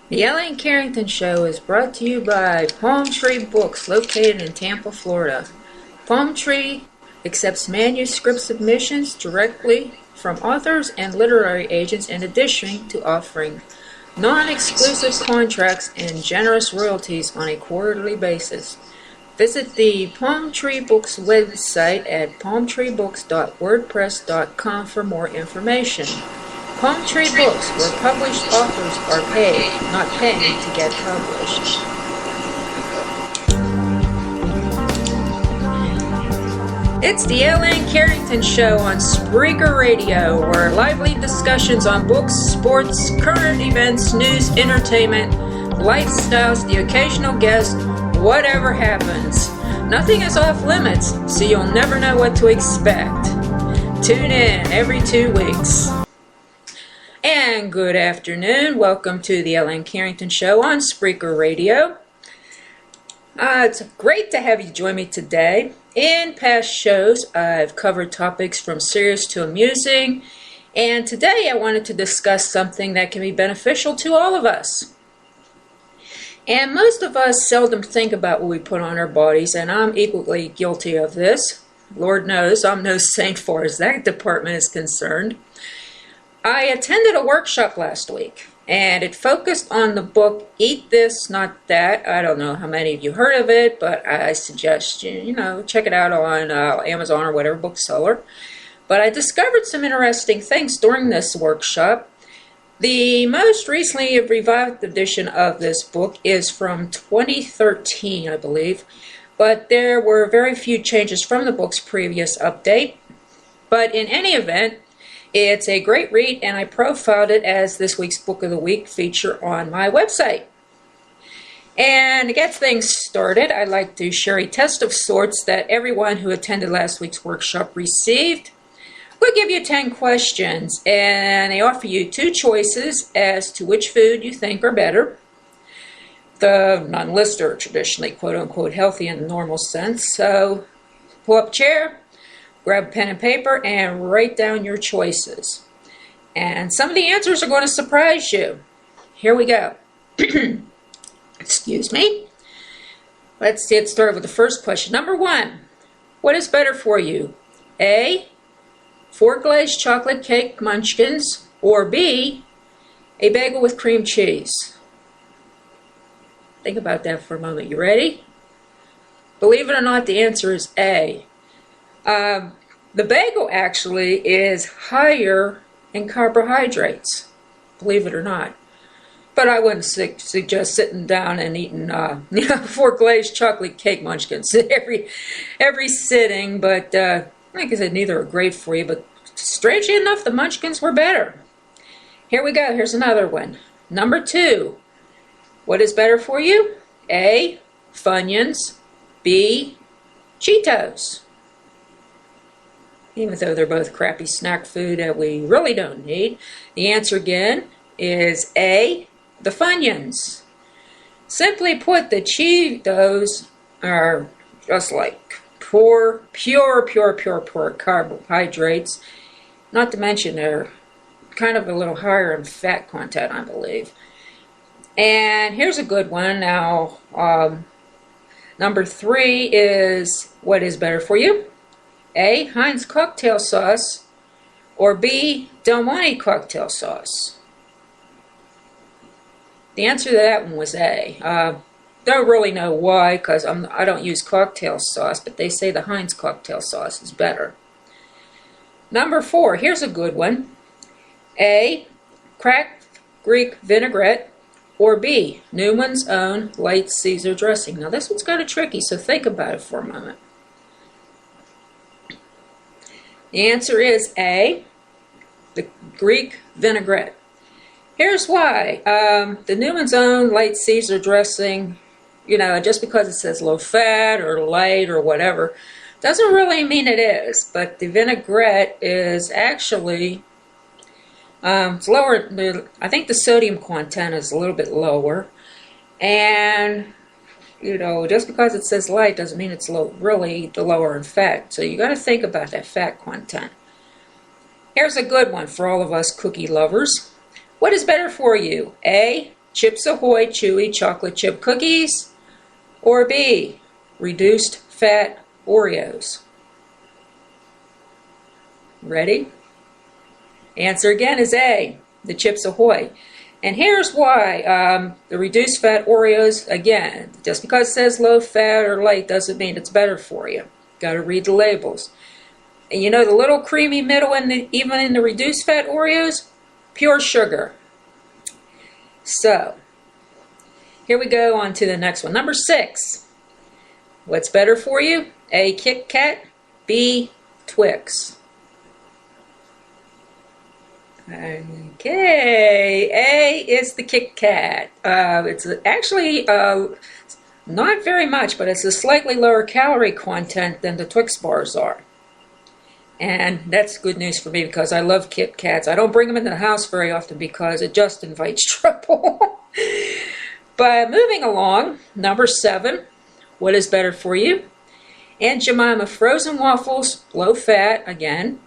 The Ellen Carrington Show is brought to you by Palm Tree Books, located in Tampa, Florida. Palm Tree accepts manuscript submissions directly from authors and literary agents, in addition to offering non-exclusive contracts and generous royalties on a quarterly basis. Visit the Palm Tree Books website at palmtreebooks.wordpress.com for more information. Palm Tree Books, where published authors are paid, not paying to get published. It's the Ellen Carrington Show on Spreaker Radio, where lively discussions on books, sports, current events, news, entertainment, lifestyles, the occasional guest, whatever happens. Nothing is off limits, so you'll never know what to expect. Tune in every 2 weeks. And good afternoon. Welcome to the Ellen Carrington Show on Spreaker Radio. It's great to have you join me today. In past shows, I've covered topics from serious to amusing, and today I wanted to discuss something that can be beneficial to all of us. And most of us seldom think about what we put on our bodies, and I'm equally guilty of this. Lord knows I'm no saint far as that department is concerned. I attended a workshop last week, and it focused on the book Eat This, Not That. I don't know how many of you heard of it, but I suggest you check it out on Amazon or whatever bookseller. But I discovered some interesting things during this workshop. The most recently revived edition of this book is from 2013, I believe, but there were very few changes from the book's previous update. But in any event, it's a great read, and I profiled it as this week's Book of the Week feature on my website. And to get things started, I'd like to share a test of sorts that everyone who attended last week's workshop received. We'll give you 10 questions, and they offer you 2 choices as to which food you think are better. The none-listed are traditionally quote-unquote healthy in the normal sense, so pull up a chair, grab a pen and paper, and write down your choices. And some of the answers are going to surprise you. Here we go. Excuse me. Let's get started with the first question. Number 1. What is better for you? A, 4 glazed chocolate cake munchkins, or B, a bagel with cream cheese? Think about that for a moment. You ready? Believe it or not, the answer is A. The bagel actually is higher in carbohydrates, believe it or not. But I wouldn't suggest sitting down and eating 4 glazed chocolate cake munchkins every sitting. But like I said, neither are great for you. But strangely enough, the munchkins were better. Here we go. Here's another one. Number 2. What is better for you? A, Funyuns. B, Cheetos. Even though they're both crappy snack food that we really don't need, the answer again is A, the Funyuns. Simply put, the Cheetos are just like pure carbohydrates. Not to mention they're kind of a little higher in fat content, I believe. And here's a good one. Now, number 3 is what is better for you? A, Heinz cocktail sauce, or B, Del Monte cocktail sauce? The answer to that one was A. Don't really know why, because I don't use cocktail sauce, but they say the Heinz cocktail sauce is better. Number 4, here's a good one. A, cracked Greek vinaigrette, or B, Newman's Own light Caesar dressing. Now this one's kind of tricky, so think about it for a moment. The answer is A, the Greek vinaigrette. Here's why. The Newman's Own light Caesar dressing, just because it says low fat or light or whatever, doesn't really mean it is. But the vinaigrette is actually, it's lower. I think the sodium content is a little bit lower. And just because it says light doesn't mean it's really the lower in fat. So you got to think about that fat content. Here's a good one for all of us cookie lovers. What is better for you? A, Chips Ahoy Chewy Chocolate Chip Cookies, or B, reduced fat Oreos? Ready? Answer again is A, the Chips Ahoy. And here's why. The reduced fat Oreos, again, just because it says low fat or light doesn't mean it's better for you. Got to read the labels. And you know the little creamy middle, even in the reduced fat Oreos? Pure sugar. So, here we go on to the next one. Number 6. What's better for you? A, Kit Kat, B, Twix. Okay, A is the Kit Kat. It's actually not very much, but it's a slightly lower calorie content than the Twix bars are. And that's good news for me because I love Kit Kats. I don't bring them into the house very often because it just invites trouble. But moving along, number 7, what is better for you? Aunt Jemima frozen waffles, low fat again,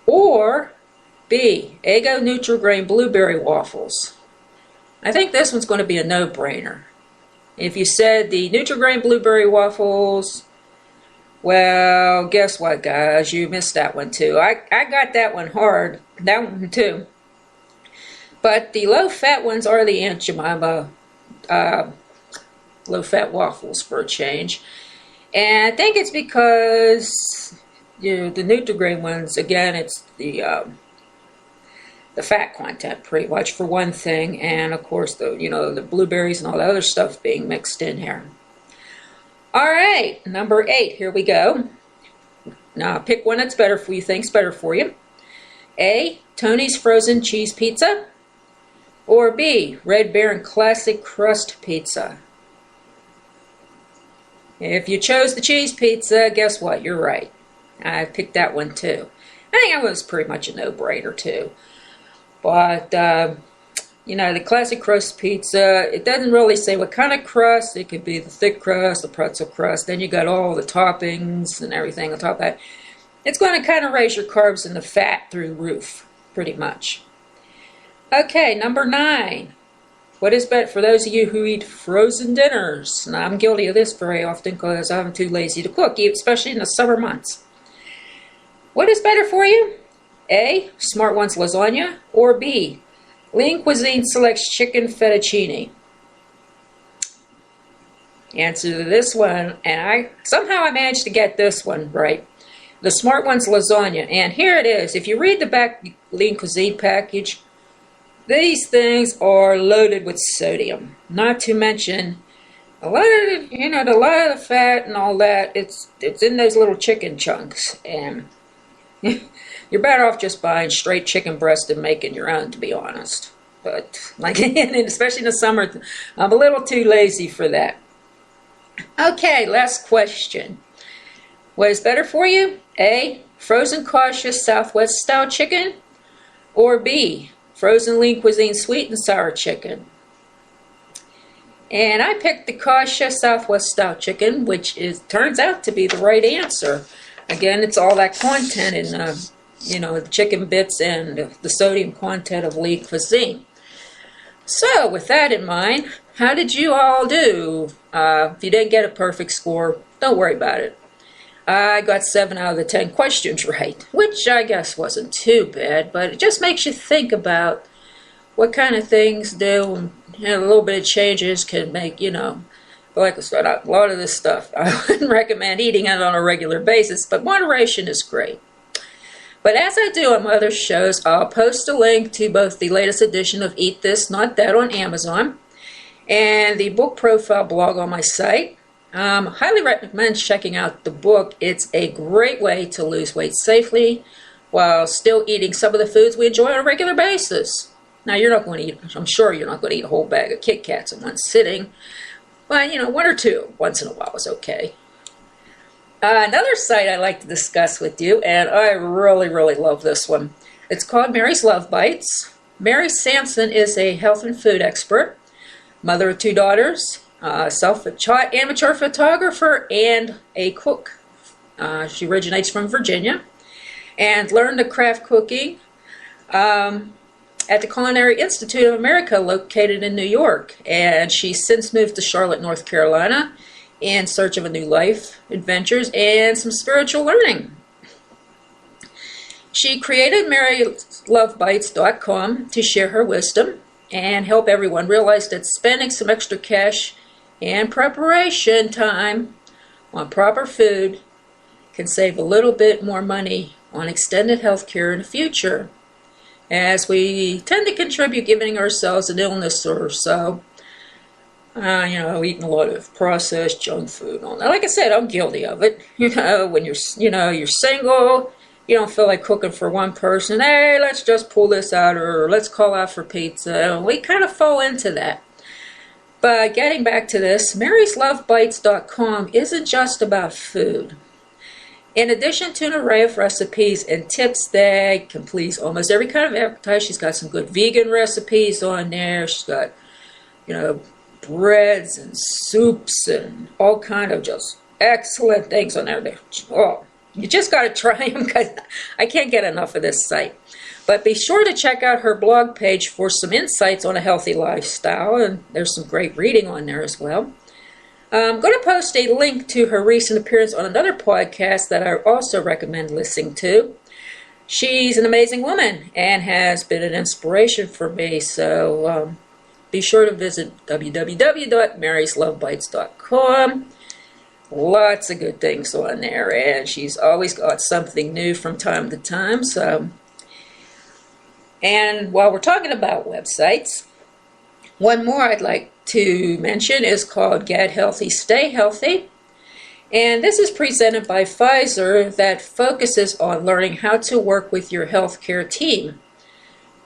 or B, Eggo Nutri-Grain blueberry waffles. I think this one's going to be a no-brainer. If you said the Nutri-Grain blueberry waffles, well, guess what, guys? You missed that one too. I got that one hard, that one too. But the low-fat ones are the Aunt Jemima low-fat waffles for a change. And I think it's because, you know, the Nutri-Grain ones, again, it's the fat content pretty much for one thing, and of course the blueberries and all the other stuff being mixed in here. All right, number 8, here we go. Now pick one that's better for you, think's better for you. A, Tony's frozen cheese pizza, or B, Red Baron classic crust pizza. If you chose the cheese pizza, guess what? You're right. I picked that one too. I think that was pretty much a no-brainer too. But, the classic crust pizza, it doesn't really say what kind of crust. It could be the thick crust, the pretzel crust. Then you got all the toppings and everything on top of that. It's going to kind of raise your carbs and the fat through the roof, pretty much. Okay, number 9. What is better for those of you who eat frozen dinners? Now, I'm guilty of this very often because I'm too lazy to cook, especially in the summer months. What is better for you? A, Smart Ones lasagna, or B, Lean Cuisine selects chicken fettuccine. Answer to this one, and somehow I managed to get this one right. The Smart Ones lasagna, and here it is. If you read the back Lean Cuisine package, these things are loaded with sodium. Not to mention a lot of the fat and all that. It's in those little chicken chunks, and you're better off just buying straight chicken breast and making your own, to be honest. But, especially in the summer, I'm a little too lazy for that. Okay, last question. What is better for you? A, frozen cautious Southwest style chicken, or B, frozen Lean Cuisine sweet and sour chicken? And I picked the cautious Southwest style chicken, which turns out to be the right answer. Again, it's all that content in the chicken bits and the sodium content of Lean Cuisine. So, with that in mind, how did you all do? If you didn't get a perfect score, don't worry about it. I got 7 out of the 10 questions right, which I guess wasn't too bad, but it just makes you think about what kind of things do, and a little bit of changes can make, like I said, a lot of this stuff, I wouldn't recommend eating it on a regular basis, but moderation is great. But as I do on my other shows, I'll post a link to both the latest edition of Eat This, Not That on Amazon, and the book profile blog on my site. Highly recommend checking out the book. It's a great way to lose weight safely while still eating some of the foods we enjoy on a regular basis. Now, I'm sure you're not going to eat a whole bag of Kit Kats in one sitting, but, 1 or 2 once in a while is okay. Another site I like to discuss with you, and I really, really love this one. It's called Mary's Love Bites. Mary Sampson is a health and food expert, mother of 2 daughters, self-taught amateur photographer, and a cook. She originates from Virginia and learned the craft cooking at the Culinary Institute of America located in New York, and she's since moved to Charlotte, North Carolina in search of a new life, adventures, and some spiritual learning. She created MaryLoveBites.com to share her wisdom and help everyone realize that spending some extra cash and preparation time on proper food can save a little bit more money on extended health care in the future, as we tend to contribute giving ourselves an illness or so. Eating a lot of processed junk food and all that. Like I said, I'm guilty of it. When you're single, you don't feel like cooking for one person. Hey, let's just pull this out, or let's call out for pizza. We kind of fall into that. But getting back to this, MarysLoveBites.com isn't just about food. In addition to an array of recipes and tips that can please almost every kind of appetite, she's got some good vegan recipes on there. She's got, breads and soups and all kind of just excellent things on there. Oh, you just got to try them because I can't get enough of this site. But be sure to check out her blog page for some insights on a healthy lifestyle, and there's some great reading on there as well. I'm going to post a link to her recent appearance on another podcast that I also recommend listening to. She's an amazing woman and has been an inspiration for me, so be sure to visit www.maryslovebites.com. Lots of good things on there, and she's always got something new from time to time. And while we're talking about websites, one more I'd like to mention is called Get Healthy, Stay Healthy. And this is presented by Pfizer that focuses on learning how to work with your healthcare team,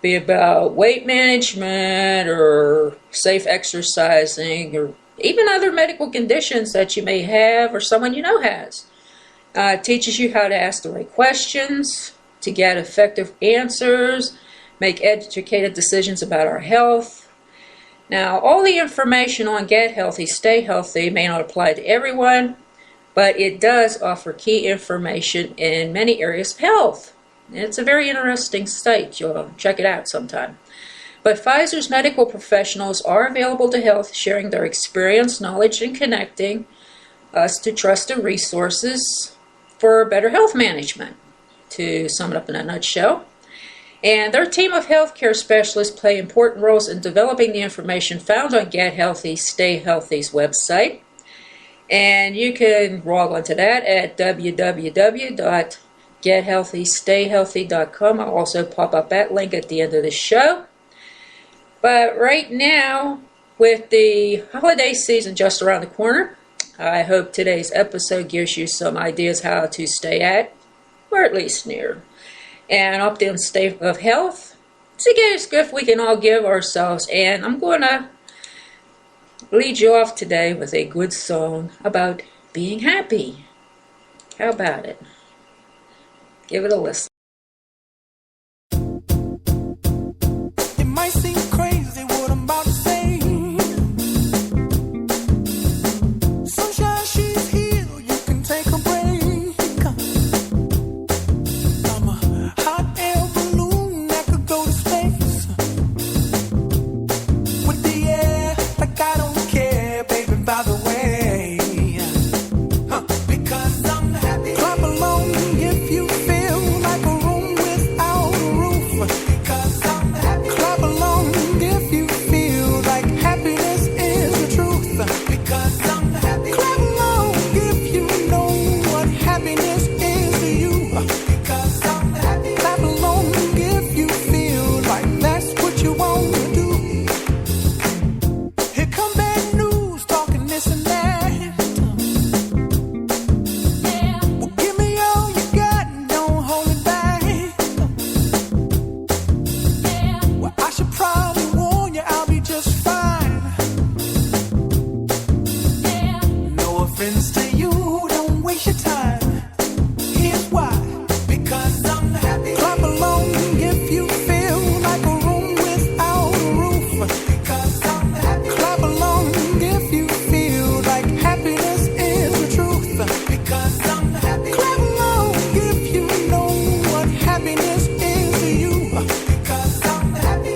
be it about weight management or safe exercising or even other medical conditions that you may have or someone you know has. It teaches you how to ask the right questions, to get effective answers, make educated decisions about our health. Now, all the information on Get Healthy, Stay Healthy may not apply to everyone, but it does offer key information in many areas of health. It's a very interesting site. You'll check it out sometime. But Pfizer's medical professionals are available to health, sharing their experience, knowledge, and connecting us to trusted resources for better health management, to sum it up in a nutshell. And their team of healthcare specialists play important roles in developing the information found on Get Healthy, Stay Healthy's website. And you can log on to that at www.gethealthystayhealthy.com. I'll also pop up that link at the end of the show. But right now, with the holiday season just around the corner, I hope today's episode gives you some ideas how to stay at, or at least near, an optimum state of health. It's the greatest gift we can all give ourselves, and I'm going to lead you off today with a good song about being happy. How about it? Give it a listen. It might seem crazy what I'm about to say. Sunshine, she's here, you can take a break. I'm a hot air balloon that could go to space. With the air, like I don't care, baby, by the way. Because I'm happy. Clap along if you feel like a room without a roof. Because I'm happy. Clap along if you feel like happiness is the truth. Because I'm happy. Clap along if you know what happiness is to you. Because I'm happy. Clap along if you feel like that's what you want to do. Here come bad news, talking this and that. Well, give me all you got and don't hold it back. Well, I should probably warn you, I'll be just fine. No offense to you, don't waste your time. Here's why. Because I'm happy. Clap along if you feel like a room without a roof. Because I'm happy. Clap along if you feel like happiness is the truth. Because I'm happy. Clap along if you know what happiness is to you. Because I'm happy.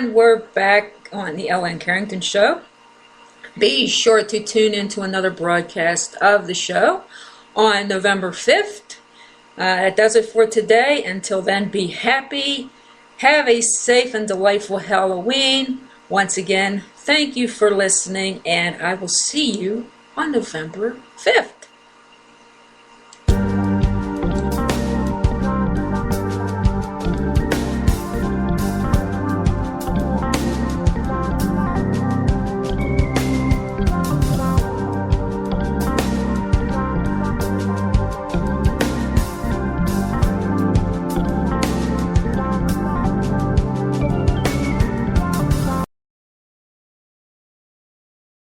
And we're back on the Ellen Carrington Show. Be sure to tune into another broadcast of the show on November 5th. That does it for today. Until then, be happy. Have a safe and delightful Halloween. Once again, thank you for listening, and I will see you on November 5th.